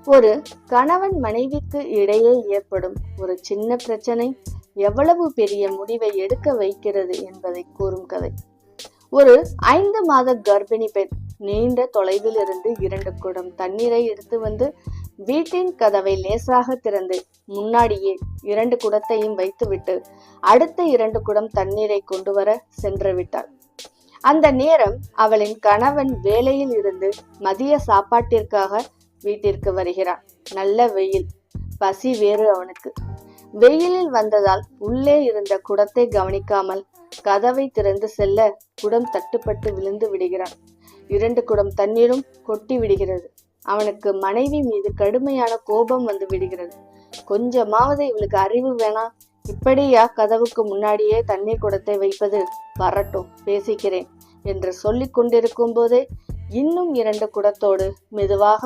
ஒரு கணவன் மனைவிக்கு இடையே ஏற்படும் ஒரு சின்ன பிரச்சனை எவ்வளவு பெரிய முடிவை எடுக்க வைக்கிறது என்பதை கூறும் கதை. ஒரு 5 மாத கர்ப்பிணி பெண் நீண்ட தொலைவில் இருந்து 2 குடம் தண்ணீரை எடுத்து வந்து வீட்டின் கதவை லேசாக திறந்து முன்னாடியே 2 குடத்தையும் வைத்துவிட்டு அடுத்த 2 குடம் தண்ணீரை கொண்டு வர சென்று விட்டாள். அந்த நேரம் அவளின் கணவன் வேலையில் இருந்து மதிய சாப்பாட்டிற்காக வீட்டிற்கு வருகிறான். நல்ல வெயில், பசி வேறு அவனுக்கு. வெயிலில் வந்ததால் உள்ளே இருந்த குடத்தை கவனிக்காமல் கதவை திறந்து செல்ல குடம் தட்டுப்பட்டு விழுந்து விடுகிறான். 2 குடம் தண்ணீரும் கொட்டி விடுகிறது. அவனுக்கு மனைவி மீது கடுமையான கோபம் வந்து விடுகிறது. கொஞ்சமாவது இவளுக்கு அறிவு வேணாம், இப்படியா கதவுக்கு முன்னாடியே தண்ணீர் குடத்தை வைப்பது? வரட்டும், பேசிக்கிறேன் என்று சொல்லிக் கொண்டிருக்கும் போதே இன்னும் 2 குடத்தோடு மெதுவாக